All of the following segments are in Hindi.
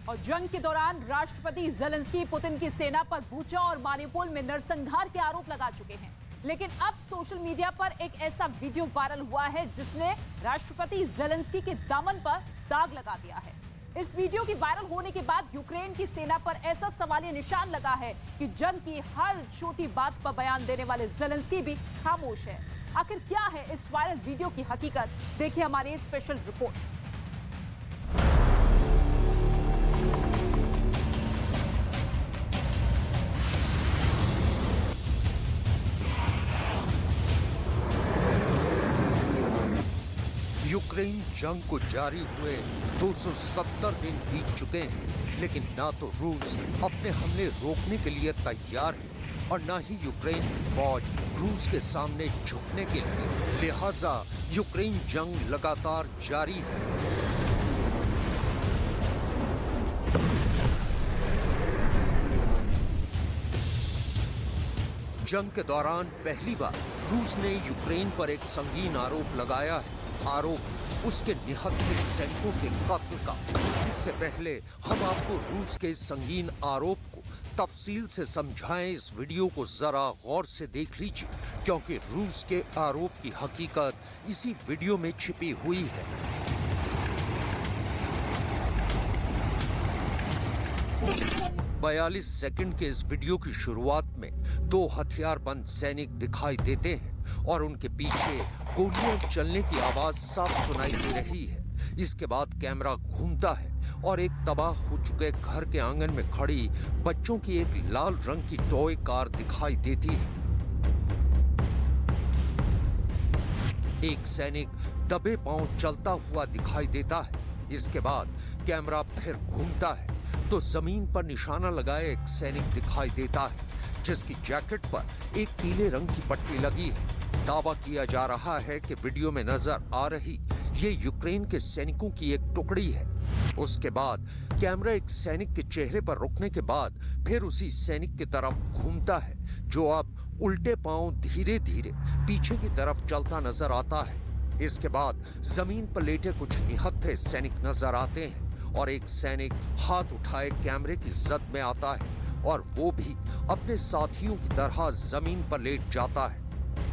और जंग के दौरान राष्ट्रपति ज़ेलेंस्की पुतिन की सेना पर बूचा और मारिउपोल में नरसंहार के आरोप लगा चुके हैं। लेकिन अब सोशल मीडिया पर एक ऐसा वीडियो वायरल हुआ है जिसने राष्ट्रपति ज़ेलेंस्की के दामन पर दाग लगा दिया है। इस वीडियो की वायरल होने के बाद यूक्रेन की सेना पर ऐसा सवालिया निशान लगा है कि जंग की हर छोटी बात पर बयान देने वाले ज़ेलेंस्की भी खामोश है। आखिर क्या है इस वायरल वीडियो की हकीकत, देखिए हमारी स्पेशल रिपोर्ट। यूक्रेन जंग को जारी हुए 270 दिन बीत चुके हैं, लेकिन ना तो रूस अपने हमले रोकने के लिए तैयार है और ना ही यूक्रेन की फौज रूस के सामने झुकने के लिए। लिहाजा यूक्रेन जंग लगातार जारी है। जंग के दौरान पहली बार रूस ने यूक्रेन पर एक संगीन आरोप लगाया है। आरोप उसके निहत्थे सैनिकों के कत्ल का। इससे पहले हम आपको रूस के संगीन आरोप को तफसील से समझाएं, इस वीडियो को जरा गौर से देख लीजिए, क्योंकि रूस के आरोप की हकीकत इसी वीडियो में छिपी हुई है। बयालीस सेकंड के इस वीडियो की शुरुआत में दो हथियारबंद सैनिक दिखाई देते हैं और उनके पीछे गोलियां चलने की आवाज साफ सुनाई दे रही है। इसके बाद कैमरा घूमता है और एक तबाह हो चुके घर के आंगन में खड़ी बच्चों की एक लाल रंग की टॉय कार दिखाई देती है। एक सैनिक दबे पांव चलता हुआ दिखाई देता है। इसके बाद कैमरा फिर घूमता है तो जमीन पर निशाना लगाए एक सैनिक दिखाई देता है, जिसकी जैकेट पर एक पीले रंग की पट्टी लगी है। दावा किया जा रहा है कि वीडियो में नजर आ रही ये यूक्रेन के सैनिकों की एक टुकड़ी है। उसके बाद कैमरा एक सैनिक के चेहरे पर रुकने के बाद फिर उसी सैनिक की तरफ घूमता है, जो अब उल्टे पांव धीरे धीरे पीछे की तरफ चलता नजर आता है। इसके बाद जमीन पर लेटे कुछ निहत्थे सैनिक नजर आते हैं और एक सैनिक हाथ उठाए कैमरे की जद में आता है और वो भी अपने साथियों की तरह जमीन पर लेट जाता है।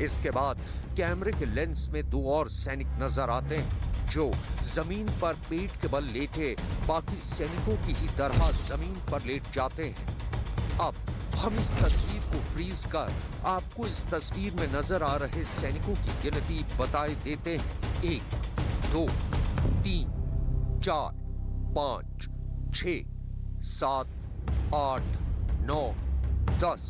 इसके बाद कैमरे के लेंस में दो और सैनिक नजर आते हैं, जो जमीन पर पेट के बल लेटे बाकी सैनिकों की ही तरह जमीन पर लेट जाते हैं। अब हम इस तस्वीर को फ्रीज कर आपको इस तस्वीर में नजर आ रहे सैनिकों की गिनती बताए देते हैं। 1, 2, 3, 4, 5, 6, 7, 8, 9, 10।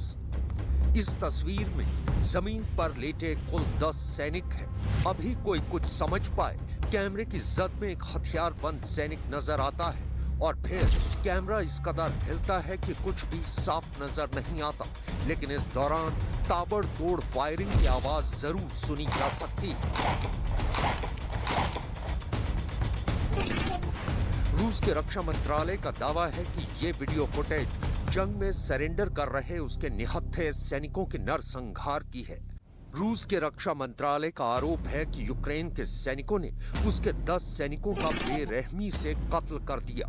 इस तस्वीर में जमीन पर लेटे कुल 10 सैनिक हैं। अभी कोई कुछ समझ पाए, कैमरे की जद में एक हथियारबंद सैनिक नजर आता है और फिर कैमरा इस कदर हिलता है कि कुछ भी साफ नजर नहीं आता, लेकिन इस दौरान ताबड़तोड़ फायरिंग की आवाज जरूर सुनी जा सकती है। रूस के रक्षा मंत्रालय का दावा है कि ये वीडियो फुटेज जंग में सरेंडर कर रहे उसके निहत्थे सैनिकों के नरसंहार की है। रूस के रक्षा मंत्रालय का आरोप है कि यूक्रेन के सैनिकों ने उसके 10 सैनिकों का बेरहमी से कत्ल कर दिया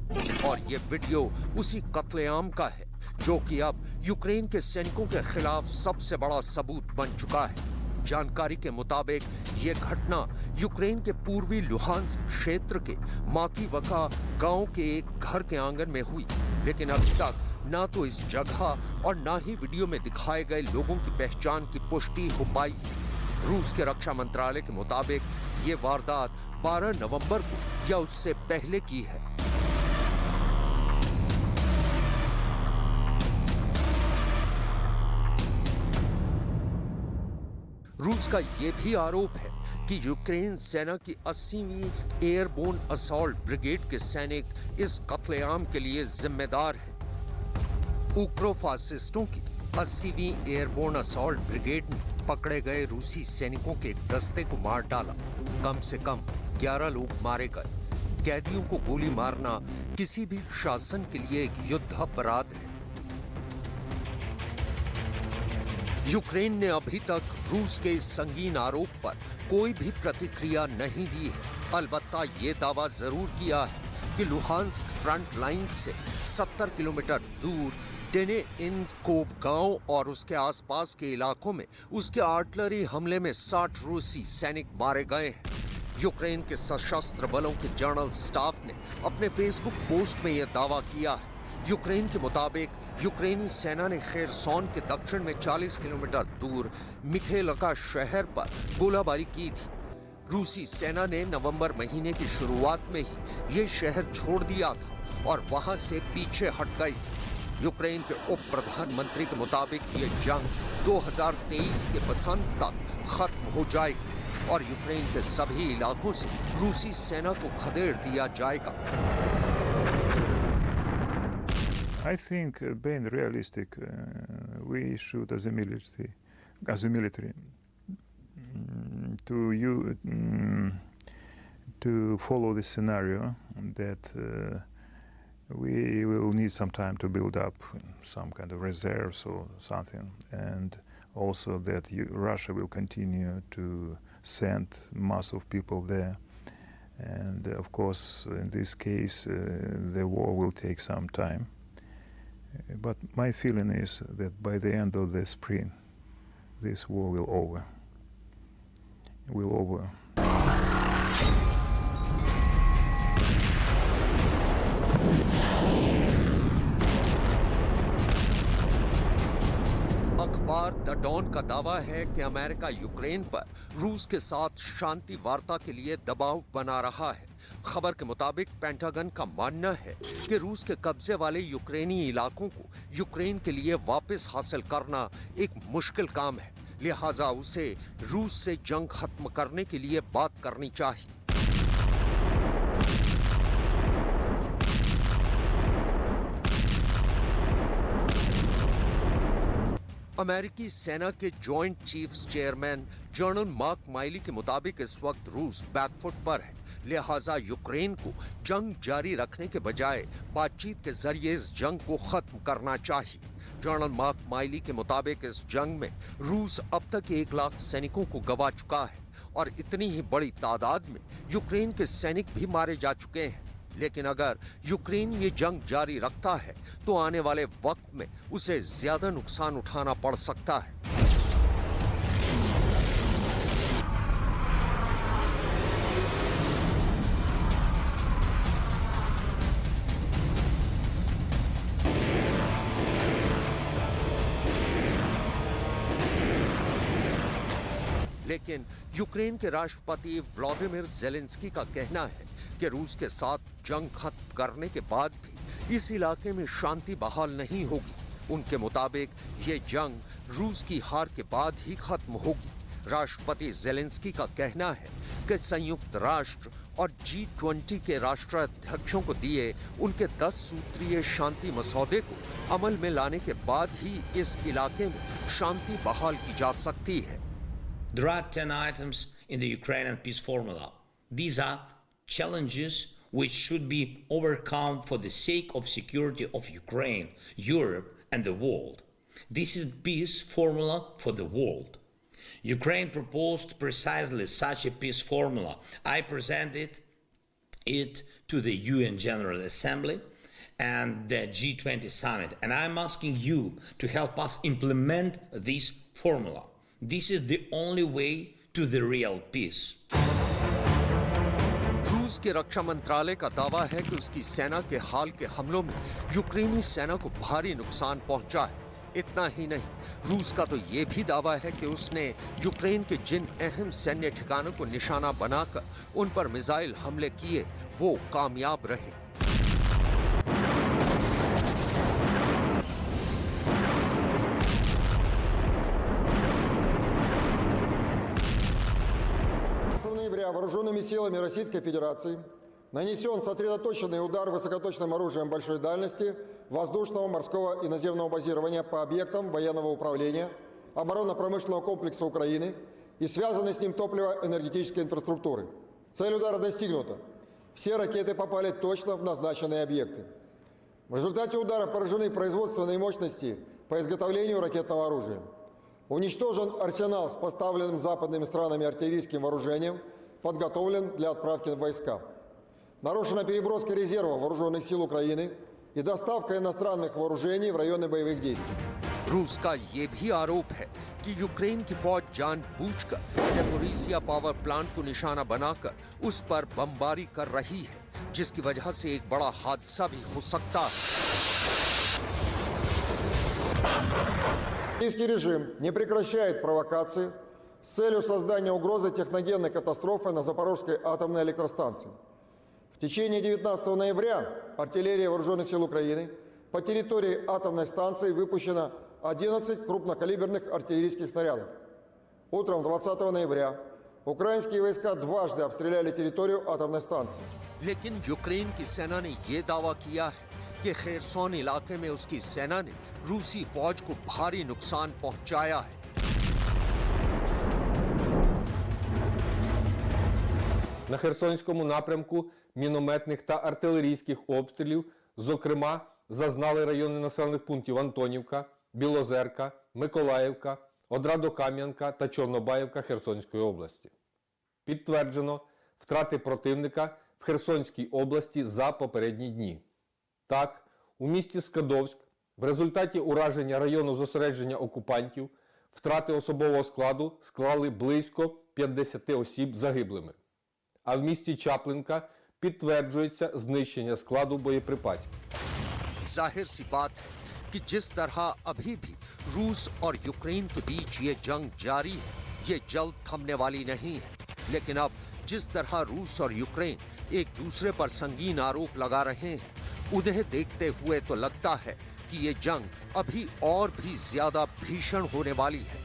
और ये वीडियो उसी कत्लेआम का है, जो कि अब यूक्रेन के सैनिकों के खिलाफ सबसे बड़ा सबूत बन चुका है। जानकारी के मुताबिक ये घटना यूक्रेन के पूर्वी लुहांस्क क्षेत्र के माकीवका गांव के एक घर के आंगन में हुई, लेकिन अभी तक ना तो इस जगह और ना ही वीडियो में दिखाए गए लोगों की पहचान की पुष्टि हो पाई है। रूस के रक्षा मंत्रालय के मुताबिक ये वारदात 12 नवंबर को या उससे पहले की है। रूस का यह भी आरोप है कि यूक्रेन सेना की 80वीं एयरबोर्न असॉल्ट ब्रिगेड के सैनिक इस कत्लेआम के लिए जिम्मेदार हैं। उग्रफासिस्टों की 80वीं एयरबोर्न असॉल्ट ब्रिगेड ने पकड़े गए रूसी सैनिकों के एक दस्ते को मार डाला। कम से कम 11 लोग मारे गए। कैदियों को गोली मारना किसी भी शासन के लिए एक युद्ध अपराध है। यूक्रेन ने अभी तक रूस के इस संगीन आरोप पर कोई भी प्रतिक्रिया नहीं दी है। अलबत्ता ये दावा जरूर किया है कि लुहांस्क फ्रंट लाइन से 70 किलोमीटर दूर डेनेइनकोव गांव और उसके आसपास के इलाकों में उसके आर्टिलरी हमले में 60 रूसी सैनिक मारे गए हैं। यूक्रेन के सशस्त्र बलों के जनरल स्टाफ ने अपने फेसबुक पोस्ट में यह दावा किया है। यूक्रेन के मुताबिक यूक्रेनी सेना ने खेरसोन के दक्षिण में 40 किलोमीटर दूर मिखेलका शहर पर गोलाबारी की थी। रूसी सेना ने नवंबर महीने की शुरुआत में ही ये शहर छोड़ दिया था और वहां से पीछे हट गई थी। यूक्रेन के उप प्रधानमंत्री के मुताबिक ये जंग 2023 के बसंत तक खत्म हो जाएगी और यूक्रेन के सभी इलाकों से रूसी सेना को खदेड़ दिया जाएगा। I think, being realistic, we should, as a military, to follow this scenario that we will need some time to build up some kind of reserves or something, and also that Russia will continue to send mass of people there. And of course, in this case, the war will take some time. But my feeling is that by the end of the spring, this war will over. अखबार द डॉन का दावा है कि अमेरिका यूक्रेन पर रूस के साथ शांति वार्ता के लिए दबाव बना रहा है। खबर के मुताबिक पेंटागन का मानना है कि रूस के कब्जे वाले यूक्रेनी इलाकों को यूक्रेन के लिए वापस हासिल करना एक मुश्किल काम है, लिहाजा उसे रूस से जंग खत्म करने के लिए बात करनी चाहिए। अमेरिकी सेना के joint chiefs chairman general mark Miley के मुताबिक इस वक्त रूस बैकफुट पर है, लिहाजा यूक्रेन को जंग जारी रखने के बजाय बातचीत के जरिए इस जंग को खत्म करना चाहिए। जनरल मार्क माइली के मुताबिक इस जंग में रूस अब तक 1 लाख सैनिकों को गंवा चुका है और इतनी ही बड़ी तादाद में यूक्रेन के सैनिक भी मारे जा चुके हैं। लेकिन अगर यूक्रेन ये जंग जारी रखता है तो आने वाले वक्त में उसे ज्यादा नुकसान उठाना पड़ सकता है। लेकिन यूक्रेन के राष्ट्रपति व्लादिमीर ज़ेलेंस्की का कहना है कि रूस के साथ जंग खत्म करने के बाद भी इस इलाके में शांति बहाल नहीं होगी। उनके मुताबिक ये जंग रूस की हार के बाद ही खत्म होगी। राष्ट्रपति ज़ेलेंस्की का कहना है कि संयुक्त राष्ट्र और G20 के राष्ट्राध्यक्षों को दिए उनके 10 सूत्रीय शांति मसौदे को अमल में लाने के बाद ही इस इलाके में शांति बहाल की जा सकती है। There are 10 items in the Ukrainian peace formula. These are challenges which should be overcome for the sake of security of Ukraine, Europe, and the world. This is peace formula for the world. Ukraine proposed precisely such a peace formula. I presented it to the UN General Assembly and the G20 summit, and I'm asking you to help us implement this formula. This is the only way to the real peace. रूस के रक्षा मंत्रालय का दावा है कि उसकी सेना के हाल के हमलों में यूक्रेनी सेना को भारी नुकसान पहुंचा है। इतना ही नहीं, रूस का तो ये भी दावा है कि उसने यूक्रेन के जिन अहम सैन्य ठिकानों को निशाना बनाकर उन पर मिसाइल हमले किए, वो कामयाब रहे। Вооруженными силами Российской Федерации нанесен сосредоточенный удар высокоточным оружием большой дальности воздушного, морского и наземного базирования по объектам военного управления, оборонно-промышленного комплекса Украины и связанной с ним топливо-энергетической инфраструктуры. Цель удара достигнута. Все ракеты попали точно в назначенные объекты. В результате удара поражены производственные мощности по изготовлению ракетного оружия. Уничтожен арсенал с поставленным западными странами артиллерийским вооружением, подготовлен для отправки в войска. нарушена переброска резервов вооруженных сил Украины и доставка иностранных вооружений в районы боевых действий. रूस का ये भी आरोप है कि यूक्रेन की फौज जानबूझकर ज़ैपोरिज़िया पावर प्लांट को निशाना बनाकर उस पर बमबारी कर रही है, जिसकी वजह से एक बड़ा हादसा भी हो सकता है। Киевский режим не прекращает провокации с целью создания угрозы техногенной катастрофы на Запорожской атомной электростанции. В течение 19 ноября артиллерия Вооруженных сил Украины по территории атомной станции выпущено 11 крупнокалиберных артиллерийских снарядов. Утром 20 ноября украинские войска дважды обстреляли территорию атомной станции. लेकिन यूक्रेन की सेना ने यह दावा किया है कि खेरसोन इलाके में उसकी सेना ने रूसी फौज को भारी नुकसान पहुंचाया है। На Херсонському напрямку мінометних та артилерійських обстрілів, зокрема, зазнали райони населених пунктів Антонівка, Білозерка, Миколаївка, Одрадокам'янка та Чорнобаївка Херсонської області. Підтверджено втрати противника в Херсонській області за попередні дні. Так, у місті Скадовськ в результаті ураження району зосередження окупантів втрати особового складу склали близько 50 осіб загиблими. А в місті Чаплинка підтверджується знищення складу боєприпасів. जाहिर सी बात है कि जिस तरह अभी भी रूस और यूक्रेन के बीच ये जंग जारी है, ये जल्द थमने वाली नहीं है। लेकिन अब जिस तरह रूस और यूक्रेन एक दूसरे पर संगीन आरोप लगा रहे हैं, उन्हें देखते हुए तो लगता है कि ये जंग अभी और भी ज्यादा भीषण होने वाली है।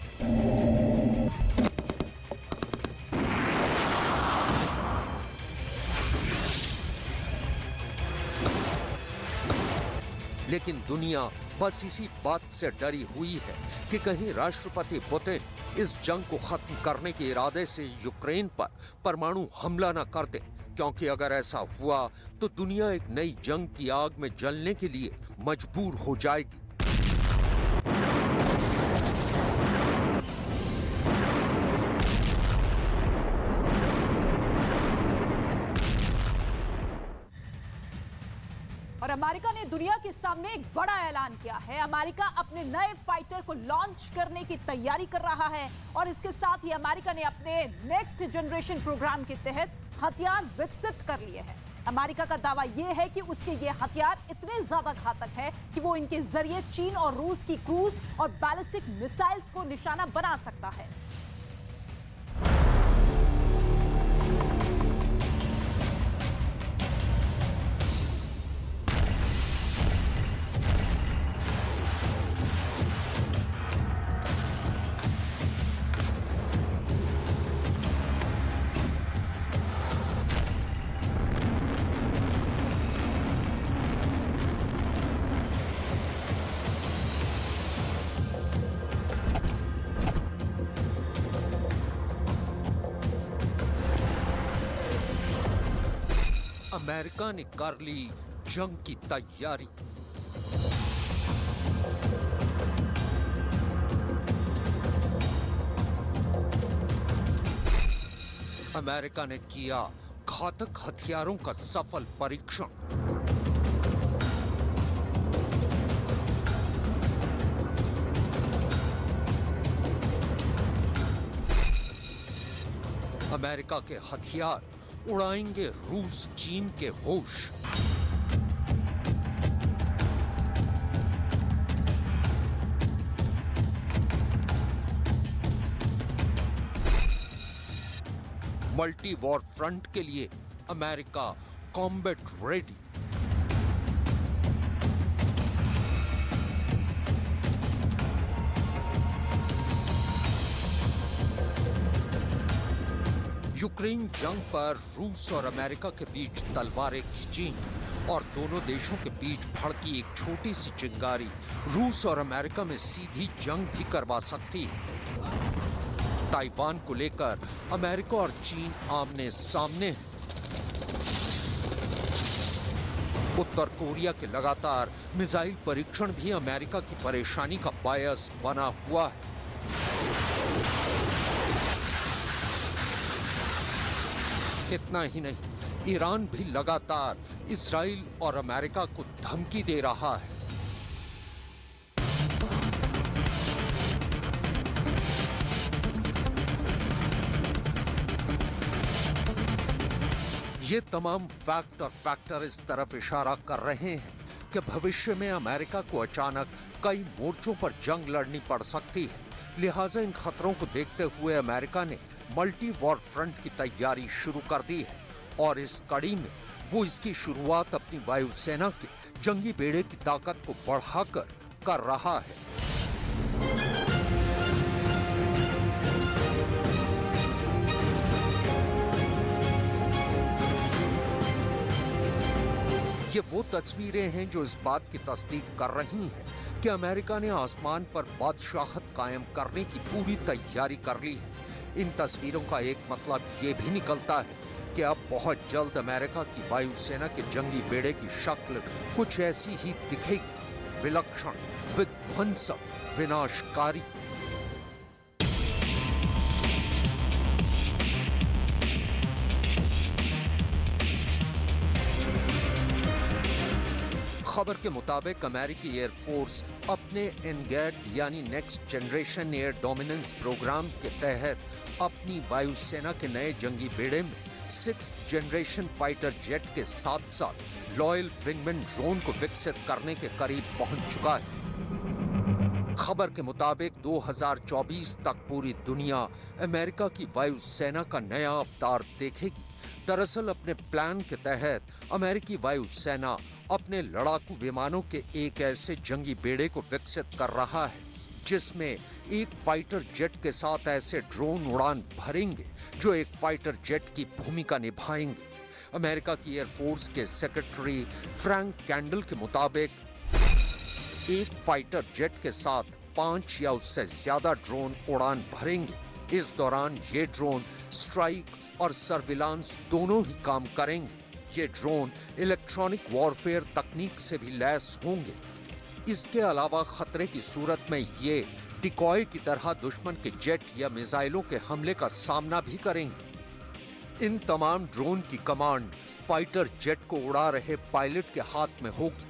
लेकिन दुनिया बस इसी बात से डरी हुई है कि कहीं राष्ट्रपति पुतिन इस जंग को खत्म करने के इरादे से यूक्रेन पर परमाणु हमला न कर दे, क्योंकि अगर ऐसा हुआ तो दुनिया एक नई जंग की आग में जलने के लिए मजबूर हो जाएगी। और अमेरिका ने दुनिया के सामने एक बड़ा ऐलान किया है। अमेरिका अपने नए फाइटर को लॉन्च करने की तैयारी कर रहा है और इसके साथ ही अमेरिका ने अपने नेक्स्ट जनरेशन प्रोग्राम के तहत हथियार विकसित कर लिए हैं। अमेरिका का दावा यह है कि उसके ये हथियार इतने ज्यादा घातक है कि वो इनके जरिए चीन और रूस की क्रूज और बैलिस्टिक मिसाइल्स को निशाना बना सकता है। अमेरिका ने कर ली जंग की तैयारी। अमेरिका ने किया घातक हथियारों का सफल परीक्षण। अमेरिका के हथियार उड़ाएंगे रूस चीन के होश। मल्टी वॉर फ्रंट के लिए अमेरिका कॉम्बैट रेडी। यूक्रेन जंग पर रूस और अमेरिका के बीच तलवारें खींची और दोनों देशों के बीच भड़की एक छोटी सी चिंगारी रूस और अमेरिका में सीधी जंग भी करवा सकती है। ताइवान को लेकर अमेरिका और चीन आमने सामने हैं। उत्तर कोरिया के लगातार मिसाइल परीक्षण भी अमेरिका की परेशानी का बायस बना हुआ है। इतना ही नहीं, ईरान भी लगातार इजराइल और अमेरिका को धमकी दे रहा है। ये तमाम फैक्ट और फैक्टर इस तरफ इशारा कर रहे हैं कि भविष्य में अमेरिका को अचानक कई मोर्चों पर जंग लड़नी पड़ सकती है। लिहाजा इन खतरों को देखते हुए अमेरिका ने मल्टी वॉर फ्रंट की तैयारी शुरू कर दी है और इस कड़ी में वो इसकी शुरुआत अपनी वायुसेना के जंगी बेड़े की ताकत को बढ़ाकर कर रहा है। ये वो तस्वीरें हैं जो इस बात की तस्दीक कर रही हैं कि अमेरिका ने आसमान पर बादशाहत कायम करने की पूरी तैयारी कर ली है। इन तस्वीरों का एक मतलब ये भी निकलता है कि अब बहुत जल्द अमेरिका की वायुसेना के जंगी बेड़े की शक्ल कुछ ऐसी ही दिखेगी, विलक्षण, विध्वंसक, विनाशकारी। खबर के मुताबिक अमेरिकी एयरफोर्स अपने एनगैड यानी next generation air dominance programme के तहत अपनी वायुसेना के नए जंगी बेड़े में 6th जनरेशन फाइटर जेट के साथ साथ लॉयल विंगमैन ड्रोन को विकसित करने के करीब पहुंच चुका है। खबर के मुताबिक 2024 तक पूरी दुनिया अमेरिका की वायुसेना का नया अवतार देखेगी। दरअसल अपने प्लान के तहत अमेरिकी वायुसेना अपने लड़ाकू विमानों के एक ऐसे जंगी बेड़े को विकसित कर रहा है जिसमें एक फाइटर जेट के साथ ऐसे ड्रोन उड़ान भरेंगे जो एक फाइटर जेट की भूमिका निभाएंगे। अमेरिका की एयरफोर्स के सेक्रेटरी फ्रैंक कैंडल के मुताबिक एक फाइटर जेट के साथ 5 या उससे ज्यादा ड्रोन उड़ान भरेंगे। इस दौरान ये ड्रोन स्ट्राइक और सर्विलांस दोनों ही काम करेंगे। ये ड्रोन इलेक्ट्रॉनिक वॉरफेयर तकनीक से भी लैस होंगे। इसके अलावा खतरे की सूरत में ये डिकॉय की तरह दुश्मन के जेट या मिसाइलों के हमले का सामना भी करेंगे। इन तमाम ड्रोन की कमांड फाइटर जेट को उड़ा रहे पायलट के हाथ में होगी।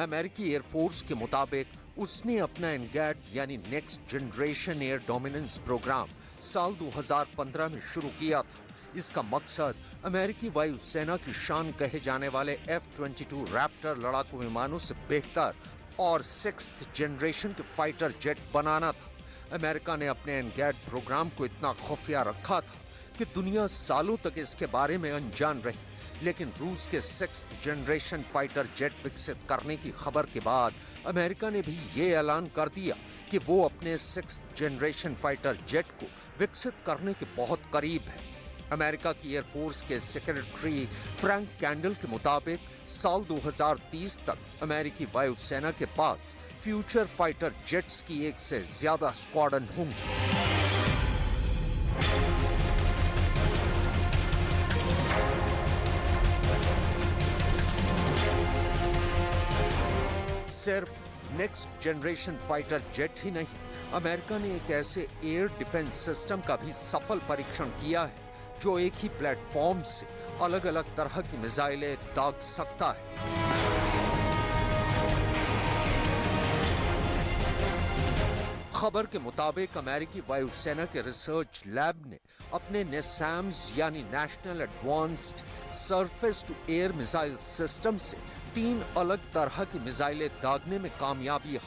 अमेरिकी एयरफोर्स के मुताबिक उसने अपना एनगैड यानी next generation air dominance programme साल 2015 में शुरू किया था। इसका मकसद अमेरिकी वायुसेना की शान कहे जाने वाले F-22 रैप्टर लड़ाकू विमानों से बेहतर और 6th जनरेशन के फाइटर जेट बनाना था। अमेरिका ने अपने एनगैड प्रोग्राम को इतना खुफिया रखा था कि दुनिया सालों तक इसके बारे में अनजान रही। लेकिन रूस के 6th जनरेशन फाइटर जेट विकसित करने की खबर के बाद अमेरिका ने भी ये ऐलान कर दिया कि वो अपने 6th जनरेशन फाइटर जेट को विकसित करने के बहुत करीब है। अमेरिका की एयरफोर्स के सेक्रेटरी फ्रैंक कैंडल के मुताबिक साल 2030 तक अमेरिकी वायुसेना के पास फ्यूचर फाइटर जेट्स की 1 से ज्यादा स्क्वाड्रन होंगी। सिर्फ नेक्स्ट जनरेशन फाइटर जेट ही नहीं, अमेरिका ने एक ऐसे एयर डिफेंस सिस्टम का भी सफल परीक्षण किया है जो एक ही प्लेटफॉर्म से अलग अलग तरह की मिसाइलें दाग सकता है। खबर के मुताबिक अमेरिकी वायुसेना के रिसर्च लैब ने अपने नेसैम्स यानी national advanced surface to air missile system से 3 अलग तरह की मिसाइलें दागने में कामयाबी